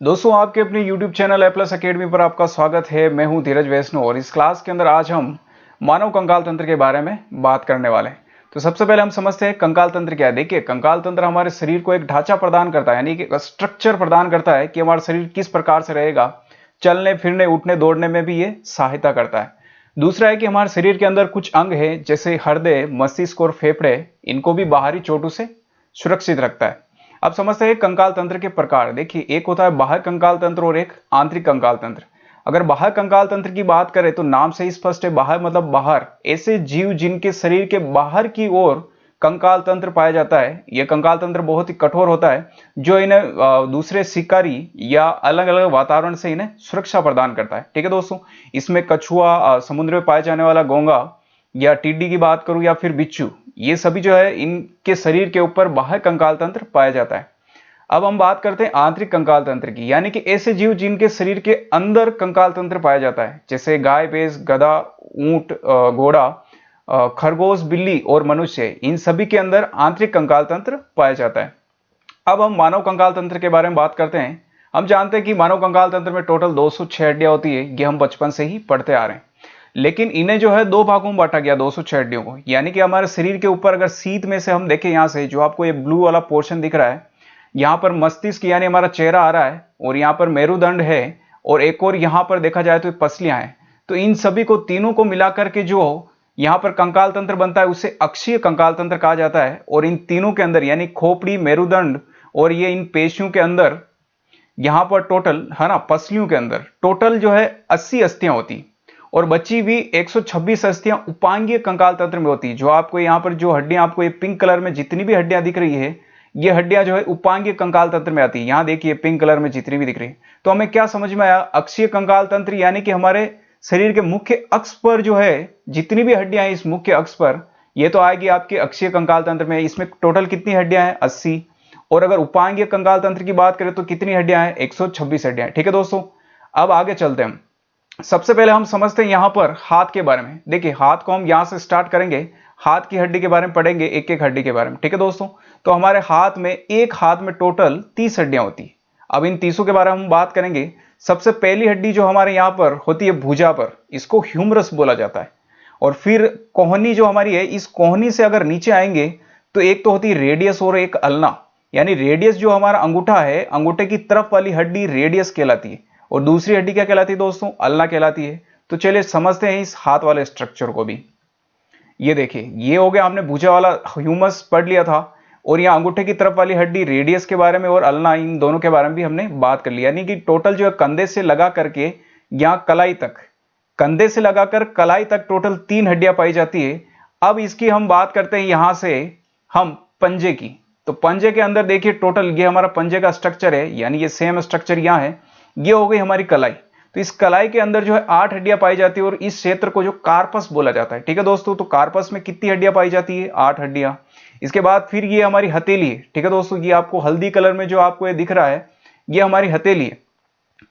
दोस्तों आपके अपने YouTube चैनल एप्लस अकेडमी पर आपका स्वागत है। मैं हूं धीरज वैष्णव और इस क्लास के अंदर आज हम मानव कंकाल तंत्र के बारे में बात करने वाले हैं। तो सबसे पहले हम समझते हैं कंकाल तंत्र क्या है। देखिए, कंकाल तंत्र हमारे शरीर को एक ढांचा प्रदान करता है, यानी कि स्ट्रक्चर प्रदान करता है कि हमारा शरीर किस प्रकार से रहेगा। चलने फिरने उठने दौड़ने में भी ये सहायता करता है। दूसरा है कि हमारे शरीर के अंदर कुछ अंग है जैसे हृदय, मस्तिष्क और फेफड़े, इनको भी बाहरी चोटों से सुरक्षित रखता है। अब समझते हैं कंकाल तंत्र के प्रकार। देखिए, एक होता है बाह्य कंकाल तंत्र और एक आंतरिक कंकाल तंत्र। अगर बाह्य कंकाल तंत्र की बात करें तो नाम से ही स्पष्ट है, बाह्य मतलब बाहर, ऐसे जीव जिनके शरीर के बाहर की ओर कंकाल तंत्र पाया जाता है। यह कंकाल तंत्र बहुत ही कठोर होता है जो इन्हें दूसरे शिकारी या अलग अलग वातावरण से इन्हें सुरक्षा प्रदान करता है। ठीक है दोस्तों, इसमें कछुआ, समुद्र में पाए जाने वाला घोंगा या टिड्डी की बात करूं या फिर बिच्छू, ये सभी जो है इनके शरीर के ऊपर बाह्य कंकाल तंत्र पाया जाता है। अब हम बात करते हैं आंतरिक कंकाल तंत्र की, यानी कि ऐसे जीव जिनके शरीर के अंदर कंकाल तंत्र पाया जाता है, जैसे गाय, भैंस, गधा, ऊंट, घोड़ा, खरगोश, बिल्ली और मनुष्य, इन सभी के अंदर आंतरिक कंकाल तंत्र पाया जाता है। अब हम मानव कंकाल तंत्र के बारे में बात करते हैं। हम जानते हैं कि मानव कंकाल तंत्र में टोटल 206 हड्डियां होती है, ये हम बचपन से ही पढ़ते आ रहे हैं। लेकिन इन्हें जो है दो भागों में बांटा गया 206 हड्डियों को, यानी कि हमारे शरीर के ऊपर अगर सीध में से हम देखें, यहां से जो आपको ये ब्लू वाला पोर्शन दिख रहा है, यहां पर मस्तिष्क यानी हमारा चेहरा आ रहा है और यहां पर मेरुदंड है और एक और यहां पर देखा जाए तो पसलियां हैं। तो इन सभी को तीनों को मिलाकर के जो यहां पर कंकाल तंत्र बनता है उसे अक्षीय कंकाल तंत्र कहा जाता है। और इन तीनों के अंदर यानी खोपड़ी, मेरुदंड और ये इन पेशियों के अंदर यहां पर टोटल है ना, पसलियों के अंदर टोटल जो है 80 अस्थियां होती और बची भी 126 अस्थियां उपांगीय कंकाल तंत्र में होती। जो आपको यहां पर जो हड्डियां, आपको ये पिंक कलर में जितनी भी हड्डियां दिख रही है, ये हड्डियां जो है उपांगीय कंकाल तंत्र में आती है। यहां देखिए पिंक कलर में जितनी भी दिख रही है। तो हमें क्या समझ में आया, अक्षीय कंकाल तंत्र यानी कि हमारे शरीर के मुख्य अक्ष पर जो है जितनी भी हड्डियां हैं, इस मुख्य अक्ष पर ये तो आएगी आपके अक्षीय कंकाल तंत्र में। इसमें टोटल कितनी हड्डियां हैं, 80। और अगर उपांगीय कंकाल तंत्र की बात करें तो कितनी हड्डियां हैं, 126 हड्डियां। ठीक है दोस्तों, अब आगे चलते हैं। सबसे पहले हम समझते हैं यहां पर हाथ के बारे में। देखिए, हाथ को हम यहां से स्टार्ट करेंगे, हाथ की हड्डी के बारे में पढ़ेंगे, एक एक हड्डी के बारे में। ठीक है दोस्तों, तो हमारे हाथ में, एक हाथ में टोटल 30 हड्डियां होती है। अब इन 30 के बारे में हम बात करेंगे। सबसे पहली हड्डी जो हमारे यहां पर होती है भुजा पर, इसको ह्यूमरस बोला जाता है। और फिर कोहनी जो हमारी है, इस कोहनी से अगर नीचे आएंगे तो एक तो होती है रेडियस और एक अल्ना। यानी रेडियस जो हमारा अंगूठा है, अंगूठे की तरफ वाली हड्डी रेडियस कहलाती है और दूसरी हड्डी क्या कहलाती है दोस्तों, अल्ना कहलाती है। तो चलिए समझते हैं इस हाथ वाले स्ट्रक्चर को भी। ये देखिए, ये हो गया, हमने भुजा वाला ह्यूमस पढ़ लिया था और यहाँ अंगूठे की तरफ वाली हड्डी रेडियस के बारे में और अल्ना, इन दोनों के बारे में भी हमने बात कर ली। यानी कि टोटल जो है कंधे से लगा करके यहाँ कलाई तक, कंधे से लगाकर कलाई तक टोटल 3 हड्डियां पाई जाती है। अब इसकी हम बात करते हैं यहां से हम पंजे की। तो पंजे के अंदर देखिए टोटल ये हमारा पंजे का स्ट्रक्चर है, यानी ये सेम स्ट्रक्चर यहां है। ये हो गई हमारी कलाई। तो इस कलाई के अंदर जो है 8 हड्डियां पाई जाती है और इस क्षेत्र को जो कार्पस बोला जाता है। ठीक है दोस्तों, तो कार्पस में कितनी हड्डियां पाई जाती है, 8 हड्डियां। इसके बाद फिर ये हमारी हथेली है। ठीक है दोस्तों, ये आपको हल्दी कलर में जो आपको ये दिख रहा है, ये हमारी हथेली है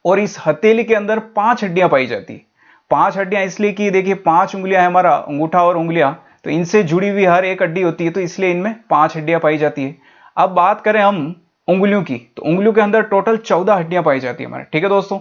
और इस हथेली के अंदर 5 हड्डियां पाई जाती है। 5 हड्डियां इसलिए कि देखिए 5 उंगलियां है हमारा अंगूठा और उंगलियां, तो इनसे जुड़ी हुई हर एक हड्डी होती है, तो इसलिए इनमें 5 हड्डियां पाई जाती है। अब बात करें हम उंगलियों की, तो उंगलियों के अंदर टोटल 14 हड्डियां पाई जाती है हमारे। ठीक है दोस्तों,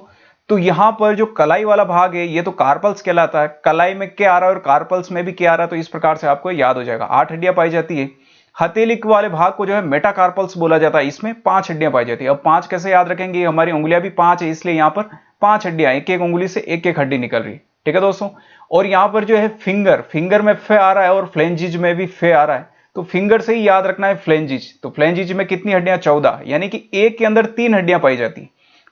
तो यहां पर जो कलाई वाला भाग है ये तो कार्पल्स कहलाता है। कलाई में क्या आ रहा है और कार्पल्स में भी क्या आ रहा है, तो इस प्रकार से आपको याद हो जाएगा। 8 हड्डियां पाई जाती है। हथेली वाले भाग को जो है मेटाकार्पल्स बोला जाता है, इसमें 5 हड्डियां पाई जाती है। अब 5 कैसे याद रखेंगे, हमारी उंगलियां भी 5 है, इसलिए यहां पर 5 हड्डियां, एक एक उंगली से एक एक हड्डी निकल रही है। ठीक है दोस्तों, और यहां पर जो है फिंगर, फिंगर में फे आ रहा है और फ्लेंजिज में भी फे आ रहा है, तो फिंगर से ही याद रखना है फ्लेंजिज। तो फ्लेंजिज में कितनी हड्डियां, 14, यानी कि एक के अंदर 3 हड्डियां पाई जाती,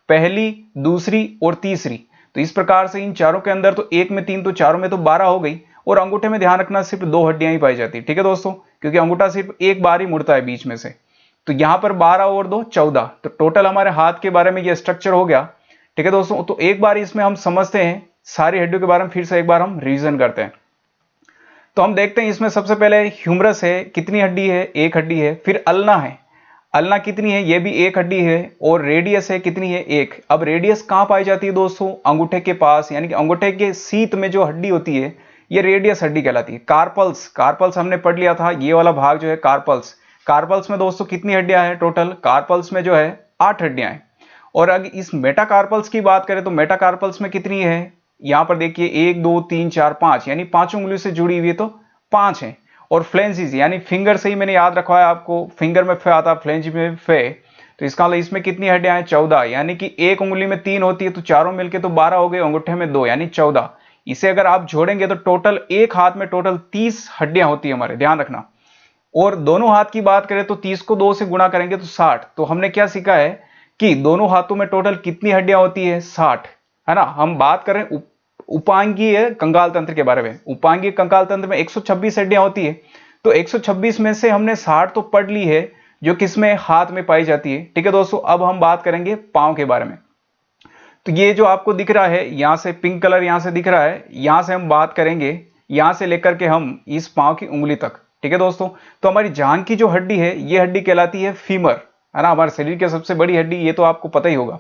पहली, दूसरी और तीसरी। तो इस प्रकार से इन चारों के अंदर तो एक में 3, तो चारों में तो 12 हो गई। और अंगूठे में ध्यान रखना सिर्फ 2 हड्डियां ही पाई जाती। ठीक है दोस्तों, क्योंकि अंगूठा सिर्फ एक बार ही मुड़ता है बीच में से। तो यहां पर 12 और 2 14, तो टोटल हमारे हाथ के बारे में ये स्ट्रक्चर हो गया। ठीक है दोस्तों, तो एक बार इसमें हम समझते हैं सारी हड्डियों के बारे में, फिर से एक बार हम रिवीजन करते हैं। तो हम देखते हैं इसमें सबसे पहले ह्यूमरस है, कितनी हड्डी है, एक हड्डी है। फिर अल्ना है, अल्ना कितनी है, ये भी एक हड्डी है। और रेडियस है, कितनी है, एक। अब रेडियस कहां पाई जाती है दोस्तों, अंगूठे के पास, यानी कि अंगूठे के सीत में जो हड्डी होती है ये रेडियस हड्डी कहलाती है। कार्पल्स, कार्पल्स हमने पढ़ लिया था, ये वाला भाग जो है कार्पल्स। कार्पल्स में दोस्तों कितनी हड्डियां हैं टोटल, कार्पल्स में जो है 8 हड्डियां हैं। और अगर इस मेटाकार्पल्स की बात करें तो मेटाकार्पल्स में कितनी है, यहां पर देखिए 1 2 3 4 5, यानी 5 उंगलियों से जुड़ी हुई है तो 5 है। और फ्लेंजिस यानी फिंगर से ही मैंने याद रखा है आपको, फिंगर में फे आता है, फ्लेंज में फे, तो इसका मतलब इसमें कितनी हड्डियां हैं, 14, यानी कि एक उंगली में 3 होती है तो चारों मिलके तो 12 हो गए, अंगूठे में 2 यानी 14। इसे अगर आप जोड़ेंगे तो टोटल एक हाथ में टोटल 30 हड्डियां होती है हमारे, ध्यान रखना। और दोनों हाथ की बात करें तो 30 को 2 से गुणा करेंगे तो 60। तो हमने क्या सीखा है कि दोनों हाथों में टोटल कितनी हड्डियां होती है, 60, है ना। हम बात कर रहे हैं उपांगीय कंकाल तंत्र के बारे में। उपांगीय कंकाल तंत्र में 126 हड्डियां होती है, तो 126 में से हमने 60 तो पढ़ ली है, जो किसमें, हाथ में पाई जाती है। ठीक है दोस्तों, अब हम बात करेंगे पांव के बारे में। तो ये जो आपको दिख रहा है, यहां से पिंक कलर यहां से दिख रहा है, यहां से हम बात करेंगे, यहां से लेकर के हम इस पांव की उंगली तक। ठीक है दोस्तों, तो हमारी जांघ की जो हड्डी है, ये हड्डी कहलाती है फीमर, है ना, हमारे शरीर की सबसे बड़ी हड्डी, ये तो आपको पता ही होगा।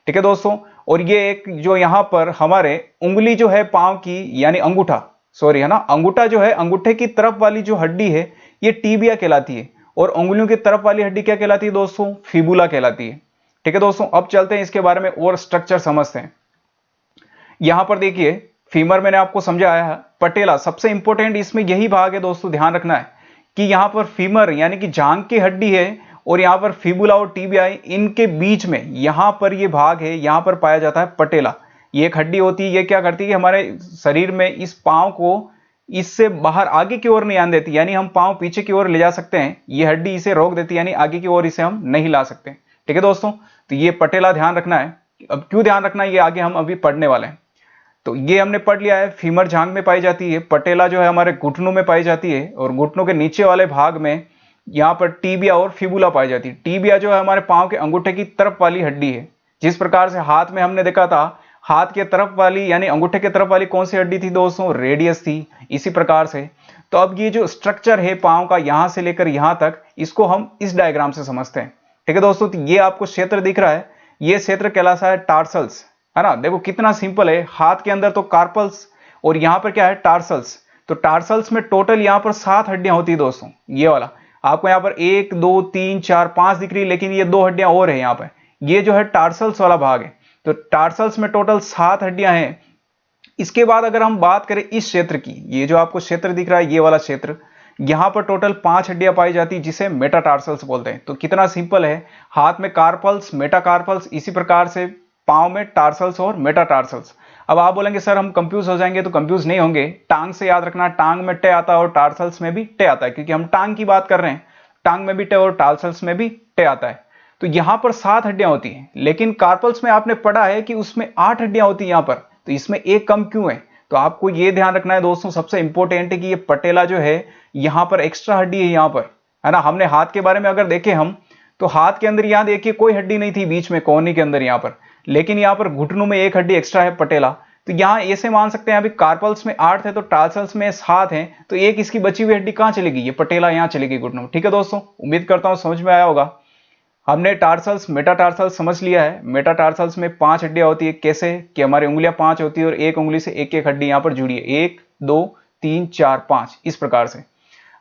ठीक है दोस्तों, और ये एक जो यहां पर हमारे उंगली जो है पांव की, यानी अंगूठा, सॉरी, है ना, अंगूठा जो है, अंगूठे की तरफ वाली जो हड्डी है ये टीबिया कहलाती है, और उंगलियों की तरफ वाली हड्डी क्या कहलाती है दोस्तों, फिबुला कहलाती है। ठीक है दोस्तों, अब चलते हैं इसके बारे में और स्ट्रक्चर समझते हैं। यहां पर देखिए फीमर मैंने आपको समझाया है, पटेला सबसे इंपॉर्टेंट इसमें यही भाग है दोस्तों, ध्यान रखना है कि यहां पर फीमर यानी कि जांघ की हड्डी है, और यहां पर फिबुला और टीबिया, इनके बीच में यहां पर ये भाग है, यहां पर पाया जाता है पटेला। ये एक हड्डी होती है, ये क्या करती है कि हमारे शरीर में इस पांव को इससे बाहर आगे की ओर नहीं आने देती, यानी हम पांव पीछे की ओर ले जा सकते हैं, ये हड्डी इसे रोक देती है, यानी आगे की ओर इसे हम नहीं ला सकते। ठीक है दोस्तों, तो ये पटेला ध्यान रखना है। अब क्यों ध्यान रखना है, ये आगे हम अभी पढ़ने वाले हैं। तो ये हमने पढ़ लिया है, फीमर जांघ में पाई जाती है, पटेला जो है हमारे घुटनों में पाई जाती है, और घुटनों के नीचे वाले भाग में यहाँ पर टीबिया और फिबुला पाई जाती है। टीबिया जो है हमारे पांव के अंगूठे की तरफ वाली हड्डी है। जिस प्रकार से हाथ में हमने देखा था, हाथ के तरफ वाली यानी अंगूठे के तरफ वाली कौन सी हड्डी थी दोस्तों, रेडियस थी। इसी प्रकार से तो अब ये जो स्ट्रक्चर है पांव का, यहां से लेकर यहां तक, इसको हम इस डायग्राम से समझते हैं। ठीक है दोस्तों, तो ये आपको क्षेत्र दिख रहा है, ये क्षेत्र कहलाता है टार्सल्स, है ना। देखो कितना सिंपल है, हाथ के अंदर तो कार्पल्स और यहां पर क्या है, टार्सल्स। तो टार्सल्स में टोटल यहां पर 7 हड्डियां होती है दोस्तों। ये वाला आपको यहां पर 1 2 3 4 5 दिख रही है, लेकिन ये 2 हड्डियां और है यहां पर, ये जो है टार्सल्स वाला भाग है। तो टार्सल्स में टोटल 7 हड्डियां हैं। इसके बाद अगर हम बात करें इस क्षेत्र की, ये जो आपको क्षेत्र दिख रहा है, ये वाला क्षेत्र, यहां पर टोटल 5 हड्डियां पाई जाती है, जिसे मेटाटार्सल्स बोलते हैं। तो कितना सिंपल है, हाथ में कार्पल्स, मेटाकार्पल्स, इसी प्रकार से पांव में टार्सल्स और मेटाटार्सल्स। अब आप बोलेंगे सर हम कंफ्यूज हो जाएंगे, तो कंफ्यूज नहीं होंगे, टांग से याद रखना, टांग में टे आता है और टार्सल्स में भी टे आता है, क्योंकि हम टांग की बात कर रहे हैं, टांग में भी टे और टार्सल्स में भी टे आता है। तो यहां पर 7 हड्डियां होती हैं, लेकिन कार्पल्स में आपने पढ़ा है कि उसमें 8 हड्डियां होती हैं यहां पर, तो इसमें एक कम क्यों है। तो आपको यह ध्यान रखना है दोस्तों, सबसे इंपॉर्टेंट है कि ये पटेला जो है यहां पर एक्स्ट्रा हड्डी है यहां पर, है ना। हमने हाथ के बारे में अगर देखें हम, तो हाथ के अंदर यहां देखिए कोई हड्डी नहीं थी बीच में कोहनी के अंदर यहां पर, लेकिन यहां पर घुटनों में एक हड्डी एक्स्ट्रा है, पटेला। तो यहां ऐसे मान सकते हैं अभी कार्पल्स में 8 है तो टार्सल्स में 7 है, तो एक इसकी बची हुई हड्डी कहां चलेगी, ये पटेला यहां चलेगी घुटनों में। ठीक है दोस्तों, उम्मीद करता हूं समझ में आया होगा। हमने टार्सल्स मेटाटार्सल्स समझ लिया है। मेटाटार्सल्स में 5 हड्डियां होती है, कैसे कि हमारी उंगलियां 5 होती है और एक उंगली से एक एक हड्डी यहां पर जुड़ी है, 1 2 3 4 5, इस प्रकार से।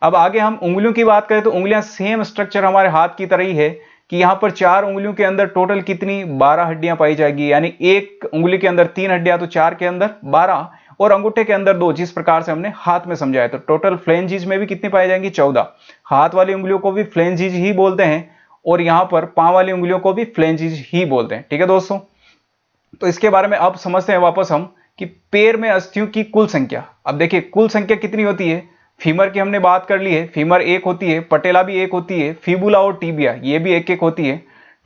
अब आगे हम उंगलियों की बात करें तो उंगलियां सेम स्ट्रक्चर हमारे हाथ की तरह ही है, कि यहां पर 4 उंगलियों के अंदर टोटल कितनी 12 हड्डियां पाई जाएगी, यानी एक उंगली के अंदर 3 हड्डियां, तो 4 के अंदर 12, और अंगूठे के अंदर 2, जिस प्रकार से हमने हाथ में समझाया। तो टोटल फ्लेंजिज में भी कितनी पाई जाएंगी, 14। हाथ वाली उंगलियों को भी फ्लेंजिज ही बोलते हैं, और यहां पर पांव वाली उंगलियों को भी फ्लेंजिज ही बोलते हैं। ठीक है दोस्तों, तो इसके बारे में अब समझते हैं वापस हम कि पैर में अस्थियों की कुल संख्या। अब देखिए कुल संख्या कितनी होती है, फीमर की हमने बात कर ली है, फीमर एक होती है, पटेला भी एक होती है, फिबुला और टीबिया ये भी एक एक होती है,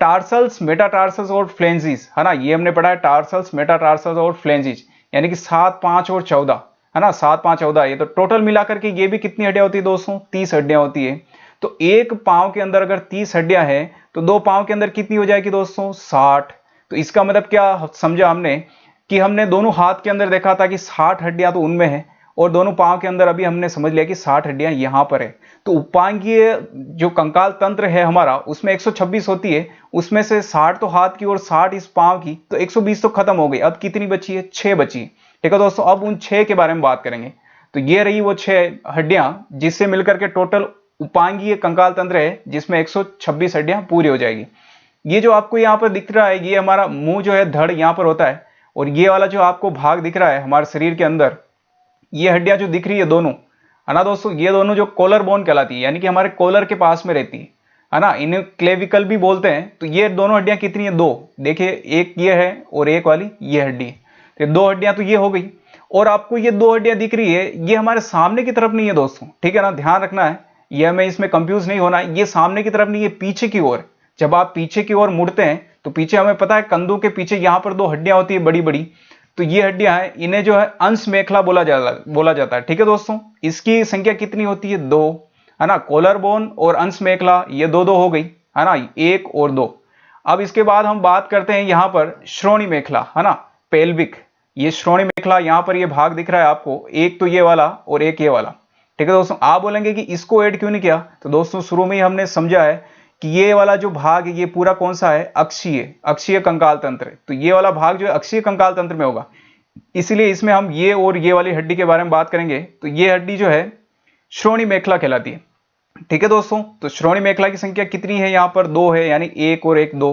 टार्सल्स मेटाटार्सल्स और फ्लेंजिस, है ना, ये हमने पढ़ा है, टार्सल्स मेटाटार्सल्स और फ्लेंजिस, यानी कि 7 5 और 14, है ना, 7 5 14, ये तो टोटल मिलाकर के ये भी कितनी हड्डियां होती है दोस्तों, 30 हड्डियां होती है। तो एक पांव के अंदर अगर 30 हड्डियां हैं, तो 2 पांव के अंदर कितनी हो जाएगी दोस्तों, 60। तो इसका मतलब क्या समझा हमने, कि हमने दोनों हाथ के अंदर देखा था कि 60 हड्डियां तो उनमें है, और दोनों पांव के अंदर अभी हमने समझ लिया कि 60 हड्डियां यहां पर है। तो उपांगीय जो कंकाल तंत्र है हमारा, उसमें 126 होती है, उसमें से 60 तो हाथ की और 60 इस पांव की, तो 120 तो खत्म हो गई। अब कितनी बची है, 6 बची। ठीक है दोस्तों, अब उन 6 के बारे में बात करेंगे। तो ये रही वो 6 हड्डियां, जिससे मिलकर के टोटल उपांगीय कंकाल तंत्र है, जिसमें 126 हड्डियां पूरी हो जाएगी। ये जो आपको यहाँ पर दिख रहा है, ये हमारा मुंह जो है, धड़ यहाँ पर होता है, और ये वाला जो आपको भाग दिख रहा है हमारे शरीर के अंदर, ये हड्डियां जो दिख रही है दोनों, है ना दोस्तों, ये दोनों जो कॉलर बोन कहलाती है, यानी कि हमारे कॉलर के पास में रहती है ना, इन्हें क्लेविकल भी बोलते हैं। तो ये दोनों हड्डियां कितनी है? दो। देखिए, एक ये है और एक वाली ये हड्डी, तो दो हड्डियां तो ये हो गई। और आपको ये दो हड्डियां दिख रही है, ये हमारे सामने की तरफ नहीं है दोस्तों, ठीक है ना, ध्यान रखना है, ये हमें इसमें कंफ्यूज नहीं होना है। ये सामने की तरफ नहीं है, पीछे की ओर। जब आप पीछे की ओर मुड़ते हैं तो पीछे हमें पता है कंधों के पीछे यहां पर दो हड्डियां होती है बड़ी बड़ी, तो ये हड्डियां हैं, इन्हें जो है अंश मेखला बोला जाता है, ठीक है दोस्तों। इसकी संख्या कितनी होती है? दो, है ना। कॉलर बोन और अंश मेखला, ये दो दो हो गई, है ना, एक और दो। अब इसके बाद हम बात करते हैं यहां पर श्रोणि मेखला, है ना, पेल्विक। ये श्रोणि मेखला, यहां पर ये भाग दिख रहा है आपको, एक तो ये वाला और एक ये वाला, ठीक है दोस्तों। आप बोलेंगे कि इसको ऐड क्यों नहीं किया? तो दोस्तों शुरू में ही हमने समझा है कि ये वाला जो भाग है ये पूरा कौन सा है? अक्षीय कंकाल तंत्र। तो ये वाला भाग जो है अक्षीय कंकाल तंत्र में होगा, इसलिए इसमें हम ये और ये वाली हड्डी के बारे में बात करेंगे। तो ये हड्डी जो है श्रोणि मेखला कहलाती है, ठीक है दोस्तों। तो श्रोणि मेखला की संख्या कितनी है? यहाँ पर दो है, यानी एक और एक दो।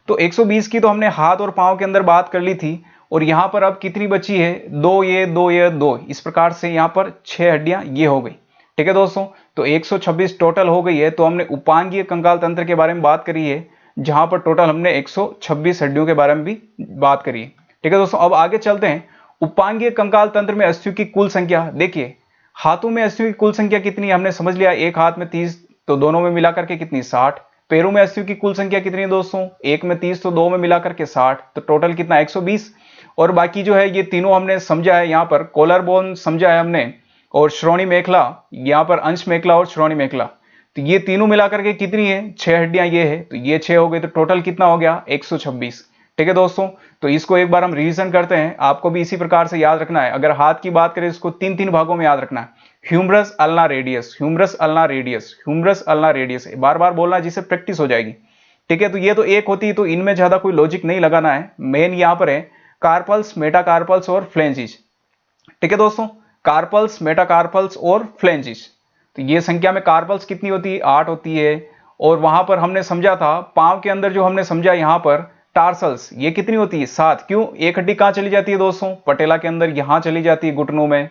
तो 120 की तो हमने हाथ और पांव के अंदर बात कर ली थी, और यहां पर अब कितनी बची है? दो ये दो ये दो, इस प्रकार से यहां पर 6 हड्डियां ये हो गई, ठीक है दोस्तों। तो 126 टोटल हो गई है। तो हमने उपांगीय कंकाल तंत्र के बारे में बात करी है, जहां पर टोटल हमने 126 हड्डियों के बारे में भी बात करी है, ठीक है दोस्तों। अब आगे चलते हैं। उपांगीय कंकाल तंत्र में अस्थियों की कुल संख्या देखिए, हाथों में अस्थियों की कुल संख्या कितनी है? हमने समझ लिया, एक हाथ में 30, तो दोनों में मिलाकर के कितनी? 60। पैरों में अस्थियों की कुल संख्या कितनी है दोस्तों? एक में 30, तो दो में मिलाकर के 60, तो टोटल कितना? 120। और बाकी जो है ये तीनों हमने समझा है, यहाँ पर कॉलर बोन समझा है हमने, और श्रोणि मेखला, यहाँ पर अंश मेखला और श्रोणि मेखला, तो ये तीनों मिलाकर के कितनी है? 6 हड्डियां ये है, तो ये 6 हो गए, तो टोटल कितना हो गया? 126, ठीक है दोस्तों। तो इसको एक बार हम रिवीजन करते हैं, आपको भी इसी प्रकार से याद रखना है। अगर हाथ की बात करें, इसको तीन तीन भागों में याद रखना है। Humerus, ulna, radius, humerus, ulna, radius, humerus, ulna, radius, बार बार बोलना, जिससे प्रैक्टिस हो जाएगी, ठीक है। तो ये तो एक होती है, तो इनमें ज्यादा कोई लॉजिक नहीं लगाना है। मेन यहाँ पर है कार्पल्स, मेटाकार्पल्स और फ्लेंजिस, ठीक है दोस्तों। कार्पल्स, मेटाकार्पल्स और फ्लेंजिस। तो ये संख्या में कार्पल्स कितनी होती है? 8 होती है। और वहां पर हमने समझा था पांव के अंदर, जो हमने समझा यहां पर टार्सल्स, ये कितनी होती है? 7। क्यों? एक हड्डी कहां चली जाती है दोस्तों? पटेला के अंदर, यहां चली जाती है घुटनों में,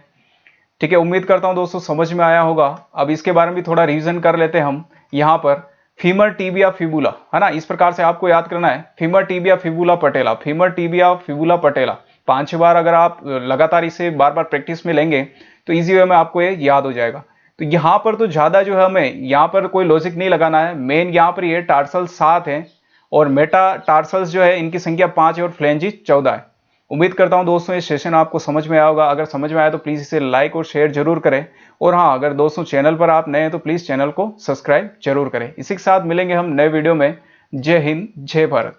ठीक है। उम्मीद करता हूं दोस्तों समझ में आया होगा। अब इसके बारे में भी थोड़ा रिवीजन कर लेते हैं हम। यहां पर फीमर, टिबिया, फिबुला, है ना, इस प्रकार से आपको याद करना है। फीमर, टिबिया, फिबुला, पटेला, फीमर, टिबिया, फिबुला, पटेला। 5-6 बार अगर आप लगातार इसे बार बार प्रैक्टिस में लेंगे तो इजी वे में आपको ये याद हो जाएगा। तो यहां पर तो ज्यादा जो है हमें यहां पर कोई लॉजिक नहीं लगाना है। मेन यहां पर ये टार्सल 7 है, और मेटा टार्सल्स जो है इनकी संख्या 5 है, और फ्लेंजिस 14 है। उम्मीद करता हूं दोस्तों ये सेशन आपको समझ में आया होगा। अगर समझ में आया तो प्लीज इसे लाइक और शेयर जरूर करें। और हाँ, अगर दोस्तों चैनल पर आप नए हैं तो प्लीज चैनल को सब्सक्राइब जरूर करें। इसी के साथ मिलेंगे हम नए वीडियो में। जय हिंद, जय भारत।